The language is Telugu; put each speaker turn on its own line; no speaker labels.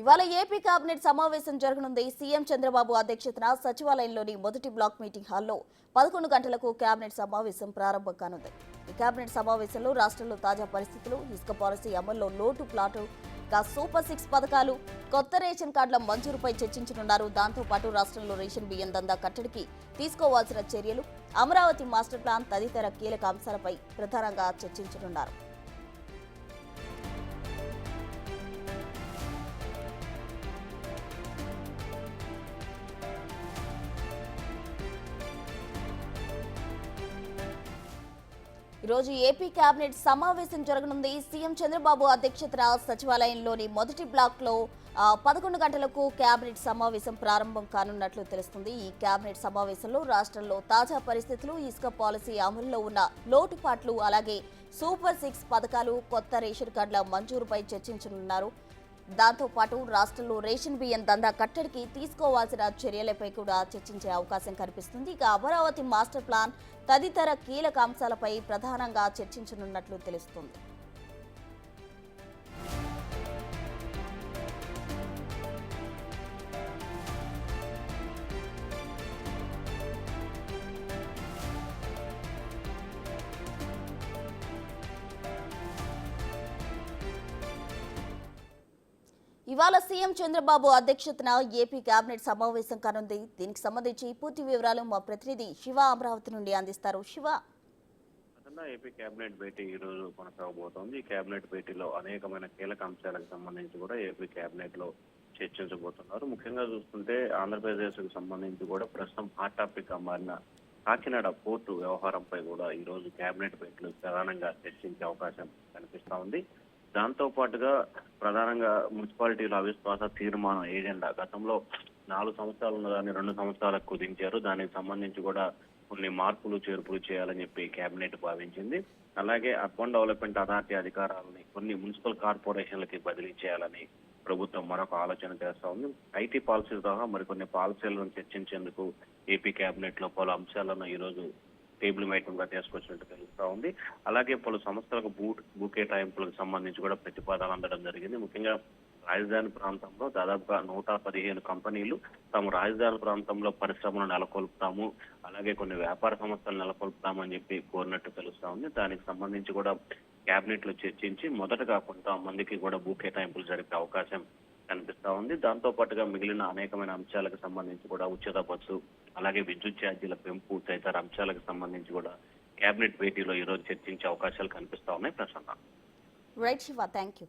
ఇవాళ ఏపీ కేబినెట్ సమావేశం జరగనుంది. సీఎం చంద్రబాబు అధ్యక్షతన సచివాలయంలోని మొదటి బ్లాక్ మీటింగ్ హాల్లో 11 గంటలకు కేబినెట్ సమావేశం ప్రారంభం కానుంది. ఈ కేబినెట్ సమావేశంలో రాష్ట్రంలో తాజా పరిస్థితులు, ఇసుక పాలసీ అమల్లో లోటు ప్లాటు, సూపర్ 6 పథకాలు, కొత్త రేషన్ కార్డుల మంజూరుపై చర్చించనున్నారు. దాంతో పాటు రాష్ట్రంలో రేషన్ బియ్యం దందా కట్టడికి తీసుకోవాల్సిన చర్యలు, అమరావతి మాస్టర్ ప్లాన్ తదితర కీలక అంశాలపై ప్రధానంగా చర్చించనున్నారు. ఈరోజు ఏపీ కేబినెట్ సమావేశం జరగనుంది. సీఎం చంద్రబాబు అధ్యక్షతన సచివాలయంలోని మొదటి బ్లాక్ లో 11 గంటలకు కేబినెట్ సమావేశం ప్రారంభం కానున్నట్లు తెలుస్తుంది. ఈ కేబినెట్ సమావేశంలో రాష్ట్రంలో తాజా పరిస్థితులు, ఇసుక పాలసీ అమలులో ఉన్న లోటుపాట్లు, అలాగే సూపర్ 6 పథకాలు, కొత్త రేషన్ కార్డుల మంజూరుపై చర్చించనున్నారు. దాంతో పాటు రాష్ట్రంలో రేషన్ బియ్యం దందా కట్టడికి తీసుకోవాల్సిన చర్యలపై కూడా చర్చించే అవకాశం కనిపిస్తుంది. ఇక అమరావతి మాస్టర్ ప్లాన్ తదితర కీలక అంశాలపై ప్రధానంగా చర్చించనున్నట్లు తెలుస్తుంది. ఇవాళ సీఎం చంద్రబాబు అధ్యక్షతన ఏపీ కేబినెట్ సమావేశం కానుంది. దీనికి సంబంధించి పూర్తి వివరాలు మా ప్రతినిధి శివ అమరావతి నుండి అందిస్తారు. శివ,
ఏపీ కేబినెట్ భేటీ ఈ రోజు కొనసాగబోతోంది. ఈ కేబినెట్ భేటీలో అనేకమైన కీలక అంశాలకు సంబంధించి కూడా ఏపీ కేబినెట్ లో చర్చించబోతున్నారు. ముఖ్యంగా చూస్తుంటే ఆంధ్రప్రదేశ్ కు సంబంధించి కూడా ప్రస్తుతం హాట్ టాపిక్ గా మారిన కాకినాడ పోర్టు వ్యవహారంపై కూడా ఈ రోజు కేబినెట్ భేటీలో ప్రధానంగా చర్చించే అవకాశం కనిపిస్తా ఉంది. దాంతో పాటుగా ప్రధానంగా మున్సిపాలిటీల అవిశ్వాస తీర్మానం ఏజెండా గతంలో 4 సంవత్సరాలు ఉన్నదాన్ని 2 సంవత్సరాలకు కుదించారు. దానికి సంబంధించి కూడా కొన్ని మార్పులు చేర్పులు చేయాలని చెప్పి కేబినెట్ భావించింది. అలాగే అర్బన్ డెవలప్మెంట్ అథారిటీ అధికారాలని కొన్ని మున్సిపల్ కార్పొరేషన్లకి బదిలీ చేయాలని ప్రభుత్వం మరొక ఆలోచన చేస్తా ఉంది. ఐటీ పాలసీ సహా మరికొన్ని పాలసీలను చర్చించేందుకు ఏపీ కేబినెట్ లో పలు అంశాలను ఈ రోజు టేబుల్ మీటింగ్ గా తీసుకొచ్చినట్టు తెలుస్తా ఉంది. అలాగే పలు సంస్థలకు భూ కేటాయింపులకు సంబంధించి కూడా ప్రతిపాదనలు అందడం జరిగింది. ముఖ్యంగా రాజధాని ప్రాంతంలో దాదాపుగా 115 కంపెనీలు తాము రాజధాని ప్రాంతంలో పరిశ్రమను నెలకొల్పుతాము, అలాగే కొన్ని వ్యాపార సంస్థలు నెలకొల్పుతామని చెప్పి కోరినట్టు తెలుస్తా ఉంది. దానికి సంబంధించి కూడా కేబినెట్ లో చర్చించి మొదటగా కొంతమందికి కూడా భూ కేటాయింపులు జరిపే అవకాశం కనిపిస్తా ఉంది. దాంతో పాటుగా మిగిలిన అనేకమైన అంశాలకు సంబంధించి కూడా ఉచిత బస్సు, అలాగే విద్యుత్ ఛార్జీల పెంపు తదితర అంశాలకు సంబంధించి కూడా కేబినెట్ భేటీలో ఈ రోజు చర్చించే అవకాశాలు కనిపిస్తా ఉన్నాయి. Prasanna.
Right Shiva, thank you.